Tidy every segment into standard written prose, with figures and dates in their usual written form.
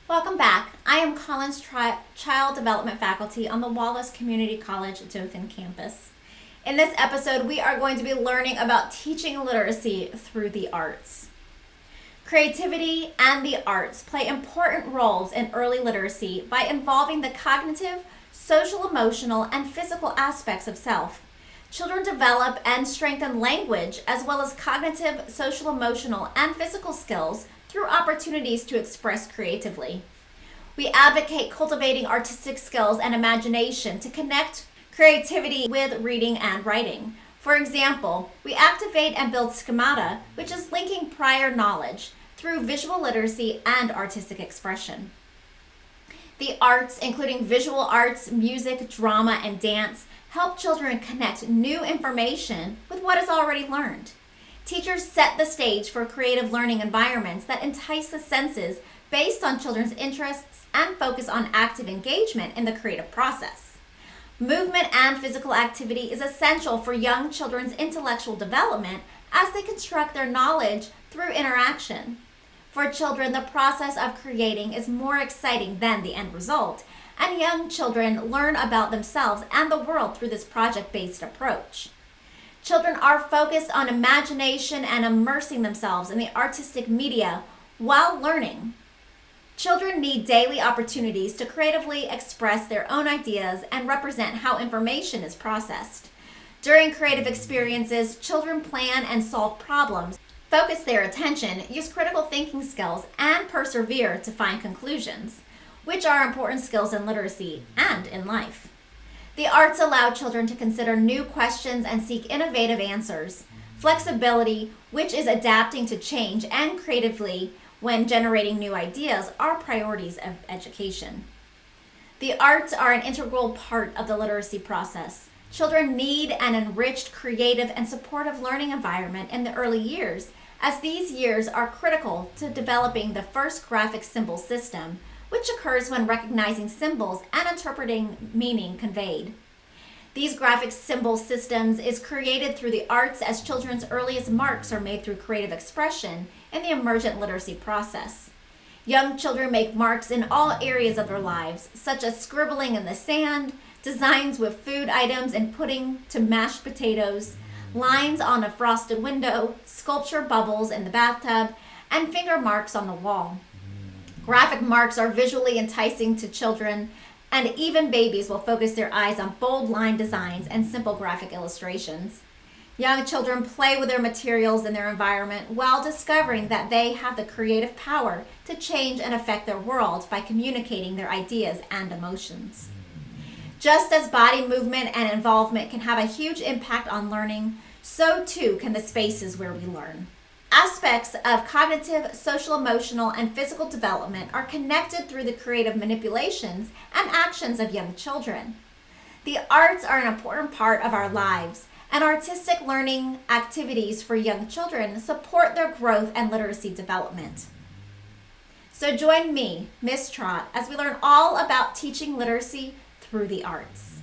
Welcome back. I am Collins Child Development Faculty on the Wallace Community College Dothan campus. In this episode, we are going to be learning about teaching literacy through the arts. Creativity and the arts play important roles in early literacy by involving the cognitive, social, emotional, and physical aspects of self. Children develop and strengthen language as well as cognitive, social, emotional, and physical skills through opportunities to express creatively. We advocate cultivating artistic skills and imagination to connect creativity with reading and writing. For example, we activate and build schemata, which is linking prior knowledge through visual literacy and artistic expression. The arts, including visual arts, music, drama, and dance, help children connect new information with what is already learned. Teachers set the stage for creative learning environments that entice the senses based on children's interests and focus on active engagement in the creative process. Movement and physical activity is essential for young children's intellectual development as they construct their knowledge through interaction. For children, the process of creating is more exciting than the end result, and young children learn about themselves and the world through this project-based approach. Children are focused on imagination and immersing themselves in the artistic media while learning. Children need daily opportunities to creatively express their own ideas and represent how information is processed. During creative experiences, children plan and solve problems, focus their attention, use critical thinking skills, and persevere to find conclusions, which are important skills in literacy and in life. The arts allow children to consider new questions and seek innovative answers. Flexibility, which is adapting to change, and creatively when generating new ideas are priorities of education. The arts are an integral part of the literacy process. Children need an enriched, creative, and supportive learning environment in the early years, as these years are critical to developing the first graphic symbol system, which occurs when recognizing symbols and interpreting meaning conveyed. These graphic symbol systems is created through the arts as children's earliest marks are made through creative expression in the emergent literacy process. Young children make marks in all areas of their lives, such as scribbling in the sand, designs with food items and pudding to mashed potatoes, lines on a frosted window, sculpture bubbles in the bathtub, and finger marks on the wall. Graphic marks are visually enticing to children, and even babies will focus their eyes on bold line designs and simple graphic illustrations. Young children play with their materials and their environment while discovering that they have the creative power to change and affect their world by communicating their ideas and emotions. Just as body movement and involvement can have a huge impact on learning, so too can the spaces where we learn. Aspects of cognitive, social, emotional, and physical development are connected through the creative manipulations and actions of young children. The arts are an important part of our lives, and artistic learning activities for young children support their growth and literacy development. So join me, Miss Trott, as we learn all about teaching literacy through the arts.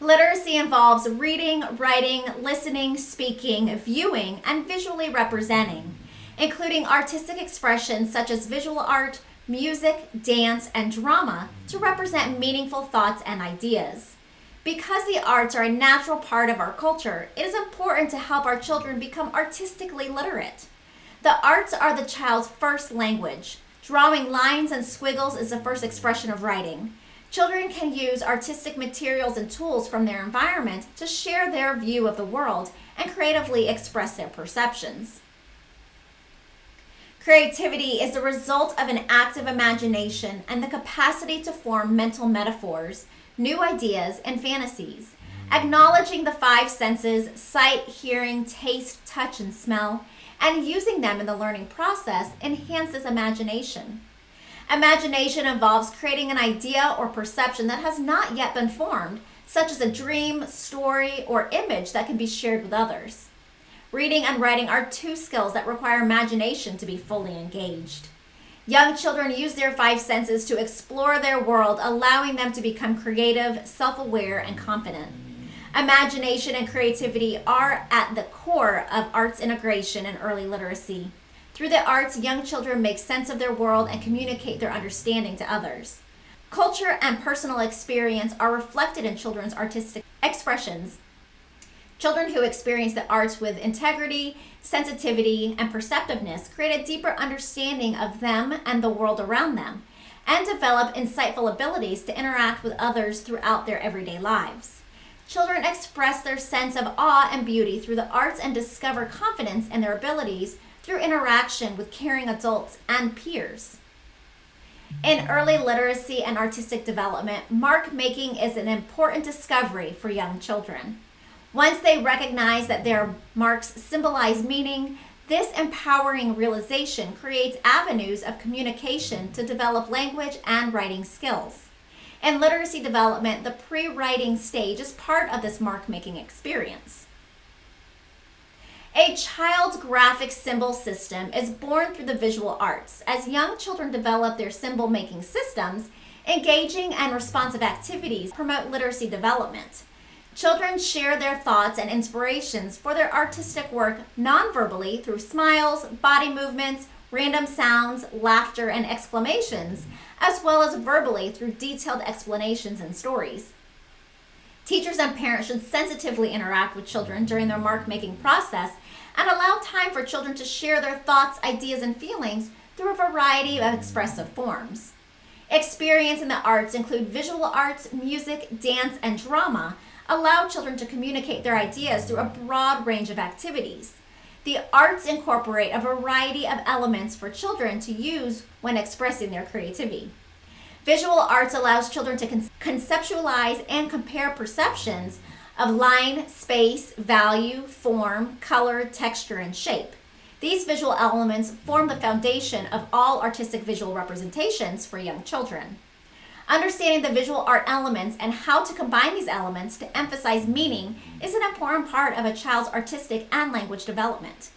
Literacy involves reading, writing, listening, speaking, viewing, and visually representing, including artistic expressions such as visual art, music, dance, and drama to represent meaningful thoughts and ideas. Because the arts are a natural part of our culture, it is important to help our children become artistically literate. The arts are the child's first language. Drawing lines and squiggles is the first expression of writing. Children can use artistic materials and tools from their environment to share their view of the world and creatively express their perceptions. Creativity is the result of an active imagination and the capacity to form mental metaphors, new ideas, and fantasies. Acknowledging the five senses, sight, hearing, taste, touch, and smell, and using them in the learning process enhances imagination. Imagination involves creating an idea or perception that has not yet been formed, such as a dream, story, or image that can be shared with others. Reading and writing are two skills that require imagination to be fully engaged. Young children use their five senses to explore their world, allowing them to become creative, self-aware, and confident. Imagination and creativity are at the core of arts integration and early literacy. Through the arts, young children make sense of their world and communicate their understanding to others. Culture and personal experience are reflected in children's artistic expressions. Children who experience the arts with integrity, sensitivity, and perceptiveness create a deeper understanding of them and the world around them, and develop insightful abilities to interact with others throughout their everyday lives. Children express their sense of awe and beauty through the arts and discover confidence in their abilities through interaction with caring adults and peers. In early literacy and artistic development, mark making is an important discovery for young children. Once they recognize that their marks symbolize meaning, this empowering realization creates avenues of communication to develop language and writing skills. In literacy development, the pre-writing stage is part of this mark-making experience. A child's graphic symbol system is born through the visual arts. As young children develop their symbol-making systems, engaging and responsive activities promote literacy development. Children share their thoughts and inspirations for their artistic work non-verbally through smiles, body movements, random sounds, laughter, and exclamations, as well as verbally through detailed explanations and stories. Teachers and parents should sensitively interact with children during their mark-making process and allow time for children to share their thoughts, ideas, and feelings through a variety of expressive forms. Experience in the arts include visual arts, music, dance, and drama. Allow children to communicate their ideas through a broad range of activities. The arts incorporate a variety of elements for children to use when expressing their creativity. Visual arts allows children to conceptualize and compare perceptions of line, space, value, form, color, texture, and shape. These visual elements form the foundation of all artistic visual representations for young children. Understanding the visual art elements and how to combine these elements to emphasize meaning is an important part of a child's artistic and language development.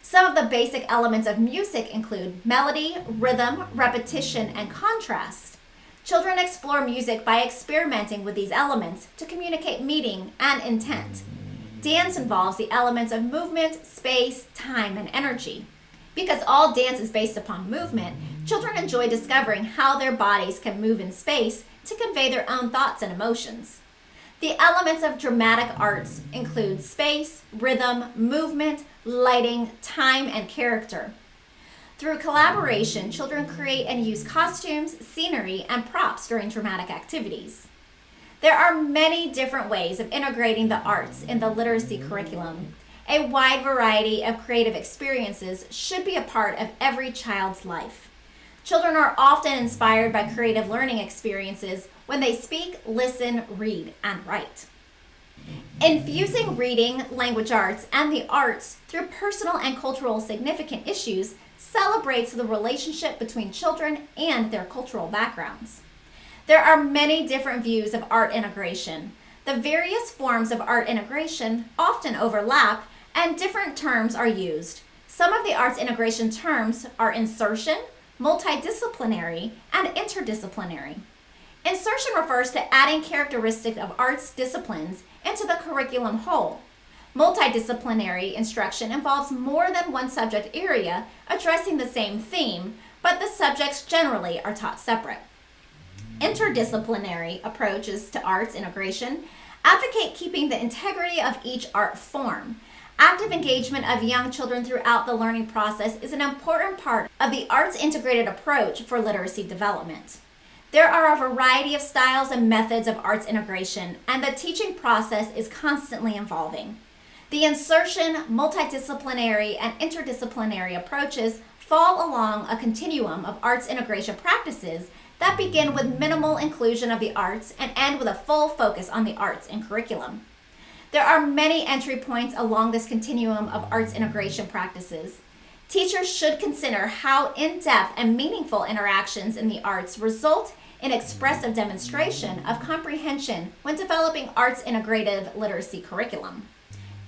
Some of the basic elements of music include melody, rhythm, repetition, and contrast. Children explore music by experimenting with these elements to communicate meaning and intent. Dance involves the elements of movement, space, time, and energy. Because all dance is based upon movement, children enjoy discovering how their bodies can move in space to convey their own thoughts and emotions. The elements of dramatic arts include space, rhythm, movement, lighting, time, and character. Through collaboration, children create and use costumes, scenery, and props during dramatic activities. There are many different ways of integrating the arts in the literacy curriculum. A wide variety of creative experiences should be a part of every child's life. Children are often inspired by creative learning experiences when they speak, listen, read, and write. Infusing reading, language arts, and the arts through personal and cultural significant issues celebrates the relationship between children and their cultural backgrounds. There are many different views of art integration. The various forms of art integration often overlap, and different terms are used. Some of the arts integration terms are insertion, multidisciplinary, and interdisciplinary. Insertion refers to adding characteristics of arts disciplines into the curriculum whole. Multidisciplinary instruction involves more than one subject area addressing the same theme, but the subjects generally are taught separate. Interdisciplinary approaches to arts integration advocate keeping the integrity of each art form. Active engagement of young children throughout the learning process is an important part of the arts integrated approach for literacy development. There are a variety of styles and methods of arts integration, and the teaching process is constantly evolving. The insertion, multidisciplinary, and interdisciplinary approaches fall along a continuum of arts integration practices that begin with minimal inclusion of the arts and end with a full focus on the arts in curriculum. There are many entry points along this continuum of arts integration practices. Teachers should consider how in-depth and meaningful interactions in the arts result in expressive demonstration of comprehension when developing arts integrative literacy curriculum.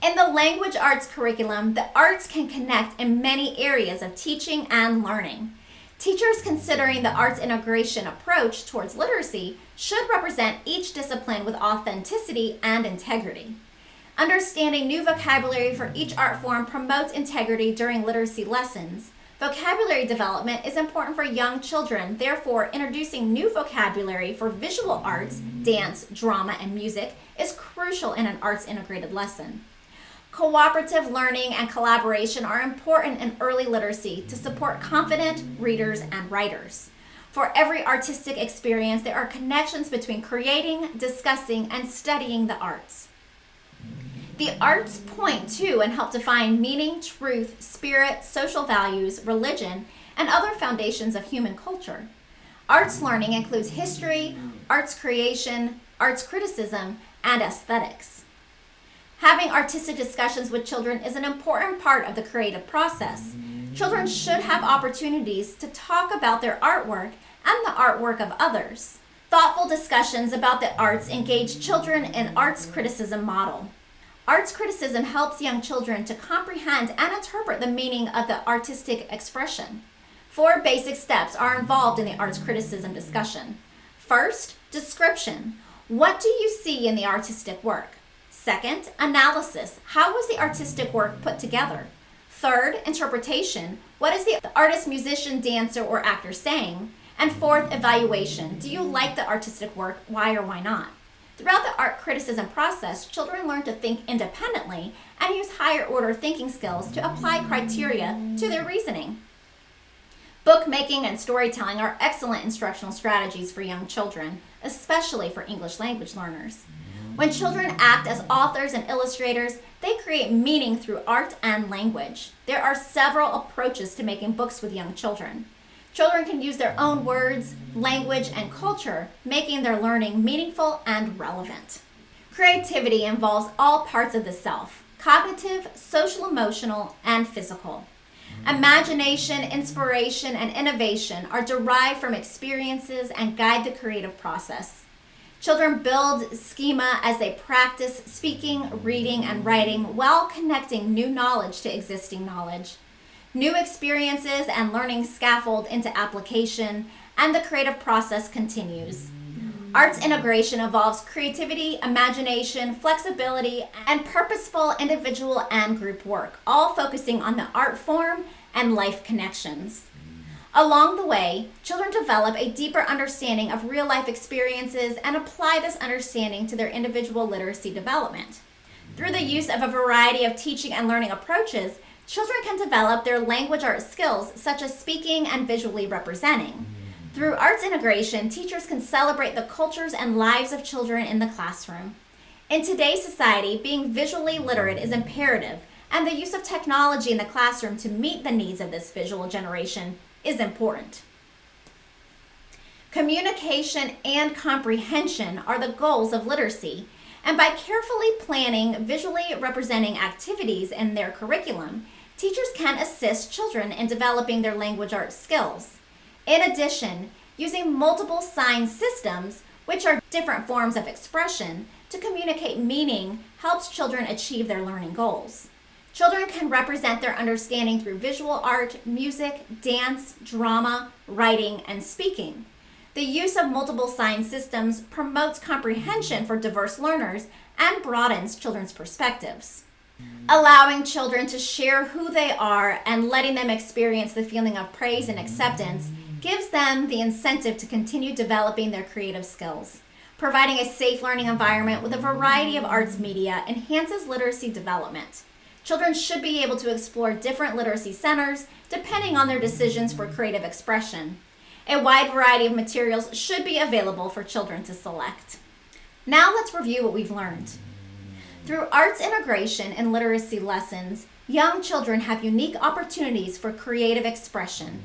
In the language arts curriculum, the arts can connect in many areas of teaching and learning. Teachers considering the arts integration approach towards literacy should represent each discipline with authenticity and integrity. Understanding new vocabulary for each art form promotes integrity during literacy lessons. Vocabulary development is important for young children, therefore, introducing new vocabulary for visual arts, dance, drama, and music is crucial in an arts integrated lesson. Cooperative learning and collaboration are important in early literacy to support confident readers and writers. For every artistic experience, there are connections between creating, discussing, and studying the arts. The arts point to and help define meaning, truth, spirit, social values, religion, and other foundations of human culture. Arts learning includes history, arts creation, arts criticism, and aesthetics. Having artistic discussions with children is an important part of the creative process. Children should have opportunities to talk about their artwork and the artwork of others. Thoughtful discussions about the arts engage children in arts criticism model. Arts criticism helps young children to comprehend and interpret the meaning of the artistic expression. 4 basic steps are involved in the arts criticism discussion. First, description. What do you see in the artistic work? Second, analysis. How was the artistic work put together? Third, interpretation. What is the artist, musician, dancer, or actor saying? And fourth, evaluation. Do you like the artistic work? Why or why not? Throughout the art criticism process, children learn to think independently and use higher order thinking skills to apply criteria to their reasoning. Bookmaking and storytelling are excellent instructional strategies for young children, especially for English language learners. When children act as authors and illustrators, they create meaning through art and language. There are several approaches to making books with young children. Children can use their own words, language, and culture, making their learning meaningful and relevant. Creativity involves all parts of the self: cognitive, social, emotional, and physical. Imagination, inspiration, and innovation are derived from experiences and guide the creative process. Children build schema as they practice speaking, reading, and writing while connecting new knowledge to existing knowledge. New experiences and learning scaffold into application, and the creative process continues. Arts integration involves creativity, imagination, flexibility, and purposeful individual and group work, all focusing on the art form and life connections. Along the way, children develop a deeper understanding of real-life experiences and apply this understanding to their individual literacy development. Through the use of a variety of teaching and learning approaches, children can develop their language arts skills, such as speaking and visually representing. Through arts integration, teachers can celebrate the cultures and lives of children in the classroom. In today's society, being visually literate is imperative, and the use of technology in the classroom to meet the needs of this visual generation is important. Communication and comprehension are the goals of literacy, and by carefully planning visually representing activities in their curriculum, teachers can assist children in developing their language arts skills. In addition, using multiple sign systems, which are different forms of expression, to communicate meaning helps children achieve their learning goals. Children can represent their understanding through visual art, music, dance, drama, writing, and speaking. The use of multiple sign systems promotes comprehension for diverse learners and broadens children's perspectives. Allowing children to share who they are and letting them experience the feeling of praise and acceptance gives them the incentive to continue developing their creative skills. Providing a safe learning environment with a variety of arts media enhances literacy development. Children should be able to explore different literacy centers depending on their decisions for creative expression. A wide variety of materials should be available for children to select. Now let's review what we've learned. Through arts integration and literacy lessons, young children have unique opportunities for creative expression.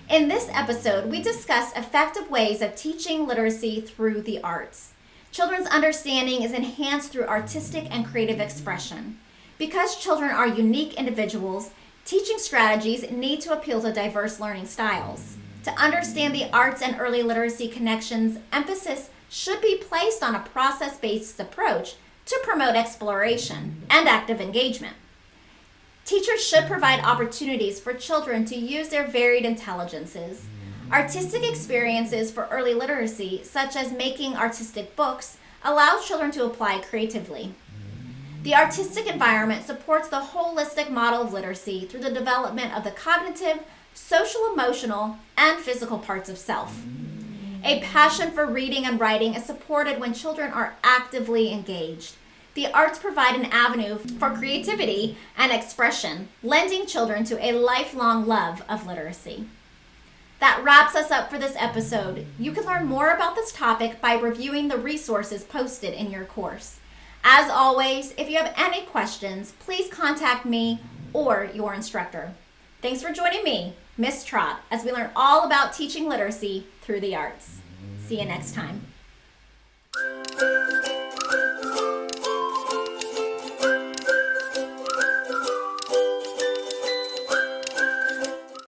In this episode, we discussed effective ways of teaching literacy through the arts. Children's understanding is enhanced through artistic and creative expression. Because children are unique individuals, teaching strategies need to appeal to diverse learning styles. To understand the arts and early literacy connections, emphasis should be placed on a process-based approach to promote exploration and active engagement. Teachers should provide opportunities for children to use their varied intelligences. Artistic experiences for early literacy, such as making artistic books, allow children to apply creatively. The artistic environment supports the holistic model of literacy through the development of the cognitive, social, emotional, and physical parts of self. A passion for reading and writing is supported when children are actively engaged. The arts provide an avenue for creativity and expression, lending children to a lifelong love of literacy. That wraps us up for this episode. You can learn more about this topic by reviewing the resources posted in your course. As always, if you have any questions, please contact me or your instructor. Thanks for joining me, Miss Trott, as we learn all about teaching literacy through the arts. See you next time.